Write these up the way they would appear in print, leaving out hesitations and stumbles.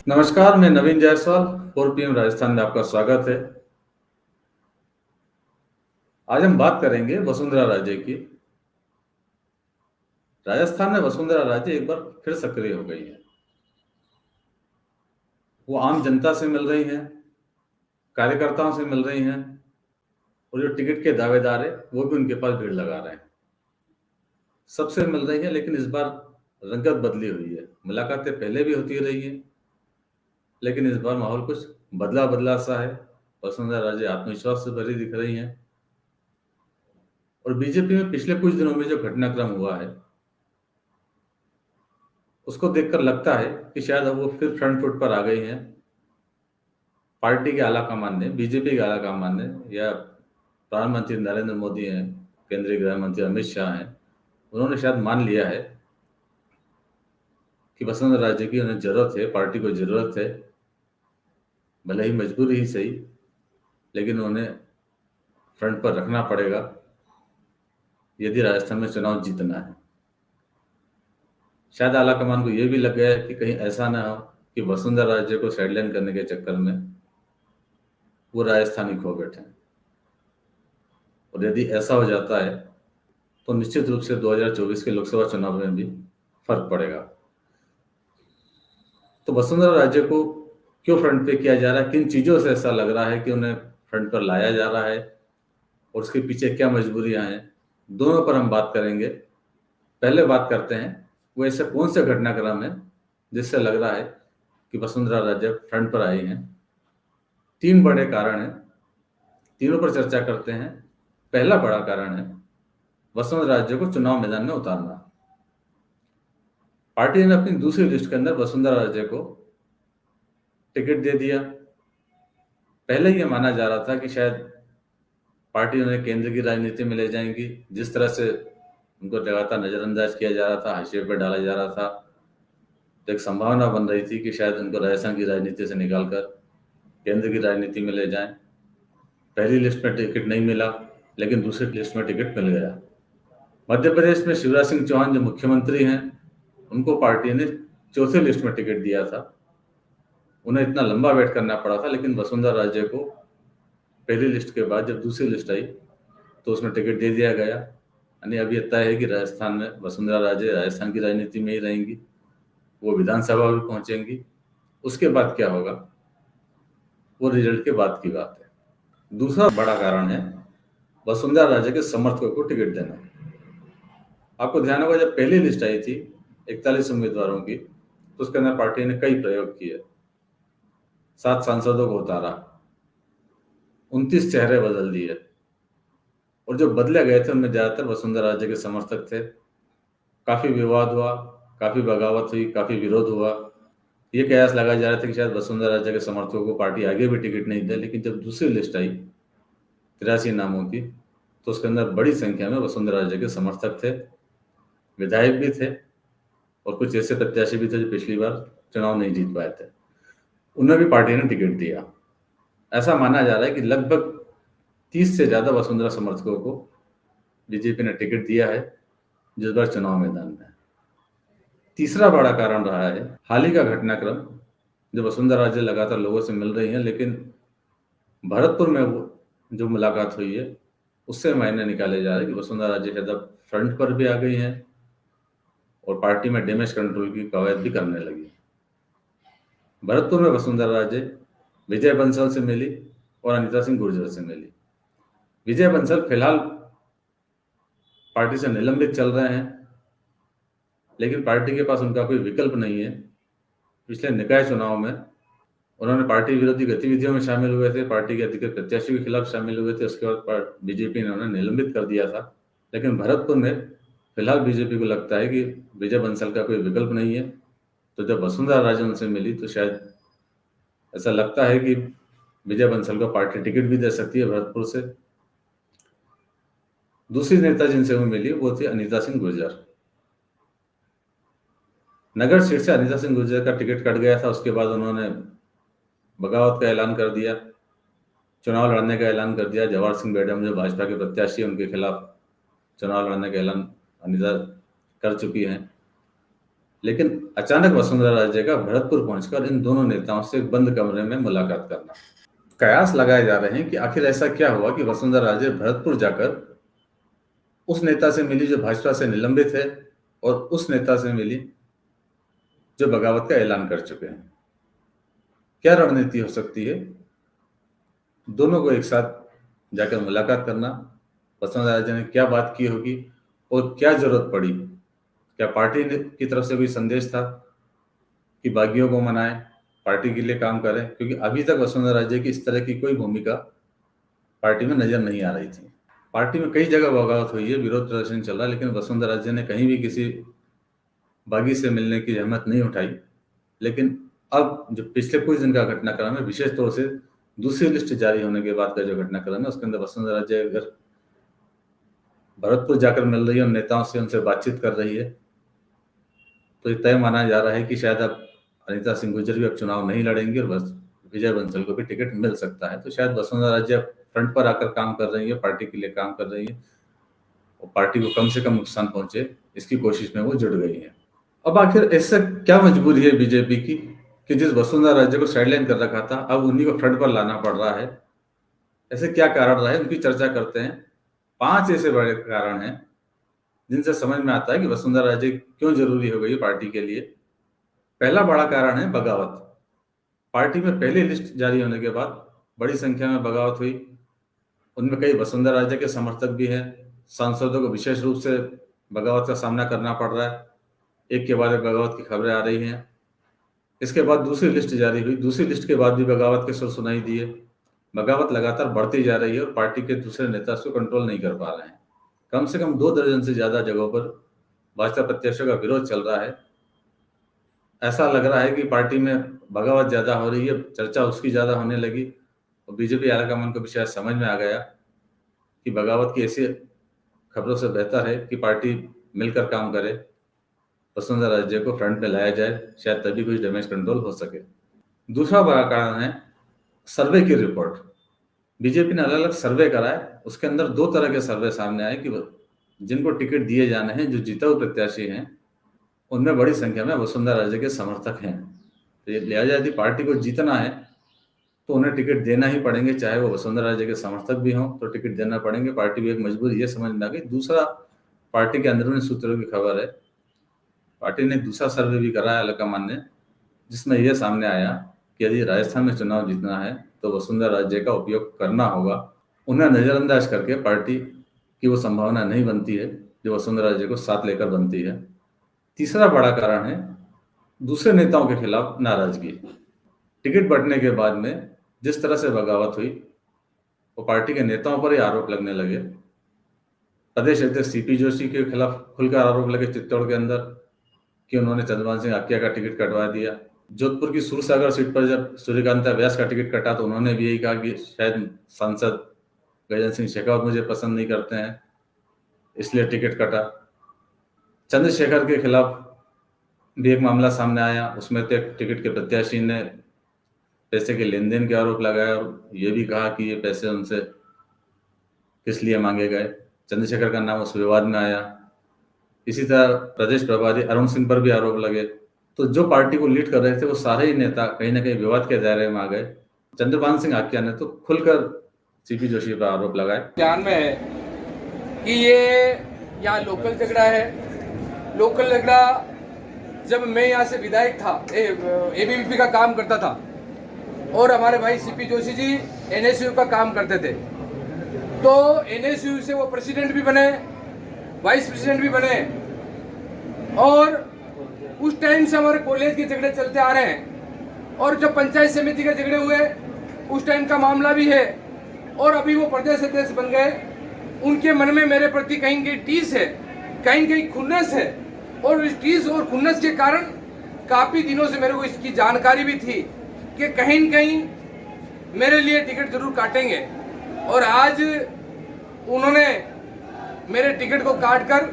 नमस्कार, मैं नवीन जायसवाल 4 PM राजस्थान में आपका स्वागत है। आज हम बात करेंगे वसुंधरा राजे की। राजस्थान में वसुंधरा राजे एक बार फिर सक्रिय हो गई हैं। वो आम जनता से मिल रही हैं, कार्यकर्ताओं से मिल रही हैं और जो टिकट के दावेदार हैं वो भी उनके पास भीड़ लगा रहे हैं। सबसे मिल रही हैं, लेकिन इस बार रंगत बदली हुई है। मुलाकातें पहले भी होती रही हैं, लेकिन इस बार माहौल कुछ बदला बदला सा है। वसुंधरा राजे आत्मविश्वास से भरी दिख रही हैं और बीजेपी में पिछले कुछ दिनों में जो घटनाक्रम हुआ है उसको देखकर लगता है कि शायद अब वो फिर फ्रंट फुट पर आ गई हैं। पार्टी के आलाकमान ने, बीजेपी के आलाकमान ने, या प्रधानमंत्री नरेंद्र मोदी हैं, केंद्रीय गृह मंत्री अमित शाह हैं, उन्होंने शायद मान लिया है कि वसुंधरा राजे की उन्हें जरूरत है, पार्टी को जरूरत है। भले ही मजबूरी ही सही, लेकिन उन्हें फ्रंट पर रखना पड़ेगा यदि राजस्थान में चुनाव जीतना है। शायद आलाकमान को यह भी लग गया है कि कहीं ऐसा ना हो कि वसुंधरा राजे को साइडलाइन करने के चक्कर में वो राजस्थान ही खो बैठे। और यदि ऐसा हो जाता है तो निश्चित रूप से 2024 के लोकसभा चुनाव में भी फर्क पड़ेगा। तो वसुंधरा राजे को क्यों फ्रंट पे किया जा रहा है, किन चीजों से ऐसा लग रहा है कि उन्हें फ्रंट पर लाया जा रहा है और उसके पीछे क्या मजबूरियां हैं, दोनों पर हम बात करेंगे। पहले बात करते हैं वो ऐसे कौन से घटनाक्रम है जिससे लग रहा है कि वसुंधरा राजे फ्रंट पर आई हैं। 3 बड़े कारण हैं, तीनों पर चर्चा करते हैं। पहला बड़ा कारण है वसुंधरा राजे को चुनाव मैदान में उतारना। पार्टी ने अपनी दूसरी लिस्ट के अंदर वसुंधरा राजे को टिकट दे दिया। पहले यह माना जा रहा था कि शायद पार्टी उन्हें केंद्र की राजनीति में ले जाएंगी। जिस तरह से उनको लगातार नजरअंदाज किया जा रहा था, हाशिए पर डाला जा रहा था, तो एक संभावना बन रही थी कि शायद उनको राजस्थान की राजनीति से निकालकर केंद्र की राजनीति में ले जाएं। पहली लिस्ट में टिकट नहीं मिला, लेकिन दूसरी लिस्ट में टिकट मिल गया। मध्य प्रदेश में शिवराज सिंह चौहान जो मुख्यमंत्री हैं, उनको पार्टी ने चौथे लिस्ट में टिकट दिया था। उन्हें इतना लंबा वेट करना पड़ा था, लेकिन वसुंधरा राजे को पहली लिस्ट के बाद जब दूसरी लिस्ट आई तो उसमें टिकट दे दिया गया। यानी अब यह तय है कि राजस्थान में वसुंधरा राजे राजस्थान की राजनीति में ही रहेंगी, वो विधानसभा भी पहुंचेंगी। उसके बाद क्या होगा वो रिजल्ट के बाद की बात है। दूसरा बड़ा कारण है वसुंधरा राजे के समर्थकों को टिकट देना। आपको ध्यान होगा जब पहली लिस्ट आई थी 41 उम्मीदवारों की, तो उसके अंदर पार्टी ने कई प्रयोग किए। 7 सांसदों को उतारा, 29 चेहरे बदल दिए, और जो बदले गए थे उनमें ज्यादातर वसुंधरा राजे के समर्थक थे। काफी विवाद हुआ, काफी बगावत हुई, काफी विरोध हुआ। ये कयास लगाया जा रहा था कि शायद वसुंधरा राजे के समर्थकों को पार्टी आगे भी टिकट नहीं दे। लेकिन जब दूसरी लिस्ट आई 83 नामों की, तो उसके अंदर बड़ी संख्या में वसुंधरा राजे के समर्थक थे, विधायक भी थे और कुछ ऐसे प्रत्याशी भी थे जो पिछली बार चुनाव नहीं जीत पाए थे। उन्हें भी पार्टी ने टिकट दिया। ऐसा माना जा रहा है कि लगभग 30 से ज्यादा वसुंधरा समर्थकों को बीजेपी ने टिकट दिया है जिस बार चुनाव मैदान में। तीसरा बड़ा कारण रहा है हाल ही का घटनाक्रम, जो वसुंधरा राजे लगातार लोगों से मिल रही हैं, लेकिन भरतपुर में वो जो मुलाकात हुई है उससे मायने निकाले जा रहे हैं कि वसुंधरा राजे शायद अब फ्रंट पर भी आ गई हैं और पार्टी में डैमेज कंट्रोल की कवायद भी करने लगी। भरतपुर में वसुंधरा राजे विजय बंसल से मिली और अनिता सिंह गुर्जर से मिली। विजय बंसल फिलहाल पार्टी से निलंबित चल रहे हैं, लेकिन पार्टी के पास उनका कोई विकल्प नहीं है। पिछले निकाय चुनाव में उन्होंने पार्टी विरोधी गतिविधियों में शामिल हुए थे, पार्टी के अधिकृत प्रत्याशियों के खिलाफ शामिल हुए थे। उसके बाद बीजेपी ने उन्हें निलंबित कर दिया था। लेकिन भरतपुर में फिलहाल बीजेपी को लगता है कि विजय बंसल का कोई विकल्प नहीं है। तो जब वसुंधरा राजे उनसे मिली तो शायद ऐसा लगता है कि विजय बंसल को पार्टी टिकट भी दे सकती है भरतपुर से। दूसरी नेता जिनसे वो मिली वो थी अनिता सिंह गुर्जर। नगर सीट से अनिता सिंह गुर्जर का टिकट कट गया था, उसके बाद उन्होंने बगावत का ऐलान कर दिया, चुनाव लड़ने का ऐलान कर दिया। जवाहर सिंह बेडम जो भाजपा के प्रत्याशी हैं उनके खिलाफ चुनाव लड़ने का ऐलान अनिता कर चुकी हैं। लेकिन अचानक वसुंधरा राजे का भरतपुर पहुंचकर इन दोनों नेताओं से एक बंद कमरे में मुलाकात करना। कयास लगाए जा रहे हैं कि आखिर ऐसा क्या हुआ कि वसुंधरा राजे भरतपुर जाकर उस नेता से मिली जो भाजपा से निलंबित है और उस नेता से मिली जो बगावत का ऐलान कर चुके हैं। क्या रणनीति हो सकती है? दोनों को एक साथ जाकर मुलाकात करना, वसुंधरा राजे ने क्या बात की होगी और क्या जरूरत पड़ी? क्या पार्टी की तरफ से कोई संदेश था कि बागियों को मनाएं, पार्टी के लिए काम करें? क्योंकि अभी तक वसुंधरा राजे की इस तरह की कोई भूमिका पार्टी में नजर नहीं आ रही थी। पार्टी में कई जगह बगावत हुई है, विरोध प्रदर्शन चल रहा है, लेकिन वसुंधरा राजे ने कहीं भी किसी बागी से मिलने की जहमत नहीं उठाई। लेकिन अब जो पिछले कुछ दिन का घटनाक्रम है, विशेष तौर से दूसरी लिस्ट जारी होने के बाद का जो घटनाक्रम है, उसके अंदर वसुंधरा राजे अगर भरतपुर जाकर मिल रही है और नेताओं से उनसे बातचीत कर रही है, तो ये तय माना जा रहा है कि शायद अब अनीता सिंह गुर्जर भी अब चुनाव नहीं लड़ेंगी और बस विजय बंसल को भी टिकट मिल सकता है। तो शायद वसुंधरा राजे अब फ्रंट पर आकर काम कर रही है, पार्टी के लिए काम कर रही है और पार्टी को कम से कम नुकसान पहुंचे, इसकी कोशिश में वो जुट गई है। अब आखिर ऐसा क्या मजबूरी है बीजेपी की कि जिस वसुंधरा राजे को साइडलाइन कर रखा था, अब उन्हीं को फ्रंट पर लाना पड़ रहा है? ऐसे क्या कारण रहा है, उनकी चर्चा करते हैं। 5 ऐसे बड़े कारण हैं जिनसे समझ में आता है कि वसुंधरा राजे क्यों जरूरी हो गई पार्टी के लिए। पहला बड़ा कारण है बगावत। पार्टी में पहली लिस्ट जारी होने के बाद बड़ी संख्या में बगावत हुई। उनमें कई वसुंधरा राजे के समर्थक भी हैं। सांसदों को विशेष रूप से बगावत का सामना करना पड़ रहा है। एक के बाद एक बगावत की खबरें आ रही हैं। इसके बाद दूसरी लिस्ट जारी हुई। दूसरी लिस्ट के बाद भी बगावत के सुर सुनाई दिए। बगावत लगातार बढ़ती जा रही है और पार्टी के दूसरे नेता उसको कंट्रोल नहीं कर पा रहे हैं। कम से कम 2 दर्जन से ज्यादा जगहों पर भाजपा प्रत्याशियों का विरोध चल रहा है। ऐसा लग रहा है कि पार्टी में बगावत ज्यादा हो रही है, चर्चा उसकी ज्यादा होने लगी और बीजेपी हाईकमान को भी शायद समझ में आ गया कि बगावत की ऐसी खबरों से बेहतर है कि पार्टी मिलकर काम करे, वसुंधरा राजे को फ्रंट में लाया जाए, शायद तभी कुछ डैमेज कंट्रोल हो सके। दूसरा बड़ा कारण है सर्वे की रिपोर्ट। बीजेपी ने अलग अलग सर्वे कराए, उसके अंदर 2 तरह के सर्वे सामने आए कि जिनको टिकट दिए जाने हैं, जो जीता हुए प्रत्याशी हैं, उनमें बड़ी संख्या में वसुंधरा राजे के समर्थक हैं। तो लिहाजा यदि पार्टी को जीतना है तो उन्हें टिकट देना ही पड़ेंगे, चाहे वो वसुंधरा राजे के समर्थक भी हों तो टिकट देना पड़ेंगे। पार्टी भी एक मजबूरी ये समझ में आ गई। दूसरा, पार्टी के अंदरूनी सूत्रों की खबर है, पार्टी ने दूसरा सर्वे भी कराया हाईकमान ने, जिसमें यह सामने आया कि यदि राजस्थान में चुनाव जीतना है तो वसुंधरा राजे का उपयोग करना होगा। उन्हें नजरअंदाज करके पार्टी की वो संभावना नहीं बनती है जो वसुंधरा राजे को साथ लेकर बनती है। तीसरा बड़ा कारण है दूसरे नेताओं के खिलाफ नाराजगी। टिकट बंटने के बाद में जिस तरह से बगावत हुई, वो पार्टी के नेताओं पर ही आरोप लगने लगे। प्रदेश अध्यक्ष सीपी जोशी के खिलाफ खुलकर आरोप लगे चित्तौड़ के अंदर कि उन्होंने चंद्रभान सिंह आकिया का टिकट कटवा दिया। जोधपुर की सूरसागर सीट पर जब सूर्यकांता व्यास का टिकट कटा तो उन्होंने भी यही कहा कि शायद सांसद गजेंद्र सिंह शेखावत मुझे पसंद नहीं करते हैं, इसलिए टिकट कटा। चंद्रशेखर के खिलाफ भी एक मामला सामने आया, उसमें तो एक टिकट के प्रत्याशी ने पैसे के लेन देन के आरोप लगाया और ये भी कहा कि ये पैसे उनसे किस लिए मांगे गए। चंद्रशेखर का नाम उस विवाद में आया। इसी तरह प्रदेश प्रभारी अरुण सिंह पर भी आरोप लगे। तो जो पार्टी को लीड कर रहे थे वो सारे ही नेता कहीं ना कहीं विवाद के दायरे में आ गए। चंद्रभान सिंह आकिया ने तो खुलकर सीपी जोशी पर आरोप लगाए। ध्यान में है कि ये यहाँ लोकल झगड़ा है। लोकल झगड़ा जब मैं यहाँ से विधायक था, एबीवीपी का काम करता था और हमारे भाई सीपी जोशी जी एनएसयू का काम करते थे, तो एनएसयू से वो प्रेसिडेंट भी बने, वाइस प्रेसिडेंट भी बने और उस टाइम से हमारे कॉलेज के झगड़े चलते आ रहे हैं। और जब पंचायत समिति के झगड़े हुए उस टाइम का मामला भी है और अभी वो प्रदेश अध्यक्ष बन गए। उनके मन में मेरे प्रति कहीं कहीं टीस है, कहीं कहीं खुन्नस है और इस टीस और खुन्नस के कारण काफ़ी दिनों से मेरे को इसकी जानकारी भी थी कि कहीं न कहीं मेरे लिए टिकट जरूर काटेंगे। और आज उन्होंने मेरे टिकट को काट कर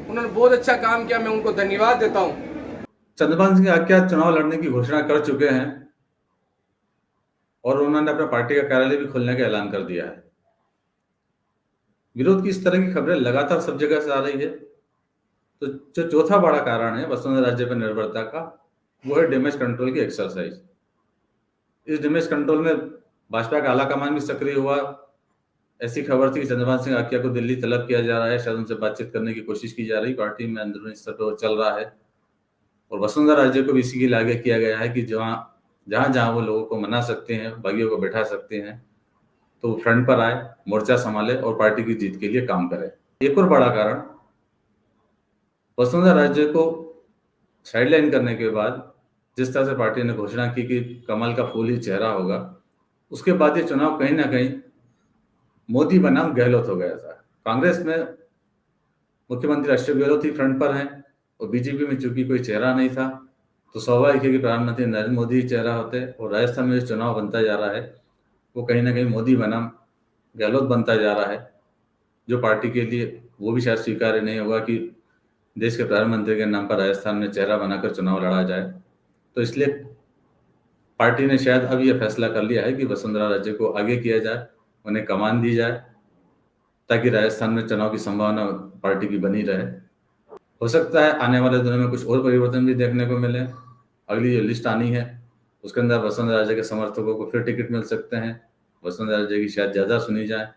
उन्होंने बहुत अच्छा काम किया, मैं उनको धन्यवाद देता हूँ। चंद्रभान सिंह आकिया चुनाव लड़ने की घोषणा कर चुके हैं और उन्होंने अपने पार्टी का कार्यालय भी खोलने का ऐलान कर दिया है। विरोध की इस तरह की खबरें लगातार सब जगह से आ रही है। तो जो चौथा बड़ा कारण है वसुंधरा राज्य पर निर्भरता का, वो है डैमेज कंट्रोल की एक्सरसाइज। इस डैमेज कंट्रोल में भाजपा का आला कमान भी सक्रिय हुआ। ऐसी खबर थी कि चंद्रभान सिंह आकिया को दिल्ली तलब किया जा रहा है, शायद उनसे बातचीत करने की कोशिश की जा रही, पार्टी में अंदरूनी स्तर पर चल रहा है। और वसुंधरा राज्य को भी इसी के लिए आगे किया गया है कि जहाँ जहाँ जहाँ वो लोगों को मना सकते हैं, बागियों को बैठा सकते हैं, तो वो फ्रंट पर आए, मोर्चा संभाले और पार्टी की जीत के लिए काम करे। एक और बड़ा कारण, वसुंधरा राज्य को साइडलाइन करने के बाद जिस तरह से पार्टी ने घोषणा की कि कमल का फूल ही चेहरा होगा, उसके बाद ये चुनाव कहीं ना कहीं मोदी बनाम गहलोत हो गया था। कांग्रेस में मुख्यमंत्री अशोक गहलोत ही फ्रंट पर हैं और बीजेपी में चूंकि कोई चेहरा नहीं था, तो स्वाभाविक है कि प्रधानमंत्री नरेंद्र मोदी ही चेहरा होते। और राजस्थान में जो चुनाव बनता जा रहा है वो कहीं ना कहीं मोदी बनाम गहलोत बनता जा रहा है, जो पार्टी के लिए वो भी शायद स्वीकार्य नहीं होगा कि देश के प्रधानमंत्री के नाम पर राजस्थान में चेहरा बनाकर चुनाव लड़ा जाए। तो इसलिए पार्टी ने शायद अब यह फैसला कर लिया है कि वसुंधरा राजे को आगे किया जाए, उन्हें कमान दी जाए, ताकि राजस्थान में चुनाव की संभावना पार्टी की बनी रहे। हो सकता है आने वाले दिनों में कुछ और परिवर्तन भी देखने को मिले। अगली जो लिस्ट आनी है उसके अंदर वसुंधरा राजे के समर्थकों को फिर टिकट मिल सकते हैं, वसुंधरा राजे की शायद ज़्यादा सुनी जाए।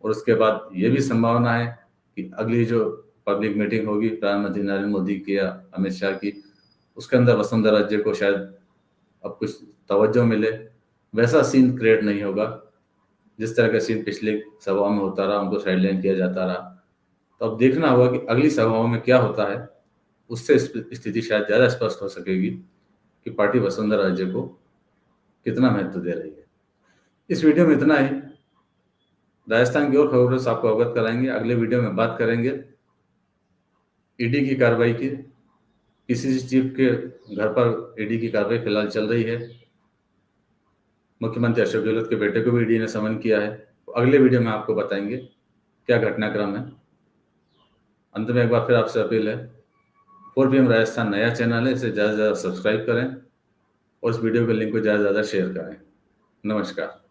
और उसके बाद ये भी संभावना है कि अगली जो पब्लिक मीटिंग होगी प्रधानमंत्री नरेंद्र मोदी की या अमित शाह की, उसके अंदर वसुंधरा राजे को शायद अब कुछ तवज्जो मिले। वैसा सीन क्रिएट नहीं होगा जिस तरह का सीन पिछले सभाओं में होता रहा, उनको साइडलाइन किया जाता रहा। तो अब देखना होगा कि अगली सभाओं में क्या होता है, उससे स्थिति शायद ज़्यादा स्पष्ट हो सकेगी कि पार्टी वसुंधरा राजे को कितना महत्व दे रही है। इस वीडियो में इतना ही। राजस्थान की और खबरों से आपको अवगत कराएंगे। अगले वीडियो में बात करेंगे ईडी की कार्रवाई की। पीसीसी चीफ के घर पर ईडी की कार्रवाई फिलहाल चल रही है। मुख्यमंत्री अशोक गहलोत के बेटे को भी ईडी ने समन किया है। तो अगले वीडियो में आपको बताएंगे क्या घटनाक्रम है। अंत में एक बार फिर आपसे अपील है, 4PM राजस्थान नया चैनल है, इसे ज़्यादा से ज़्यादा सब्सक्राइब करें और इस वीडियो के लिंक को ज़्यादा से ज़्यादा शेयर करें। नमस्कार।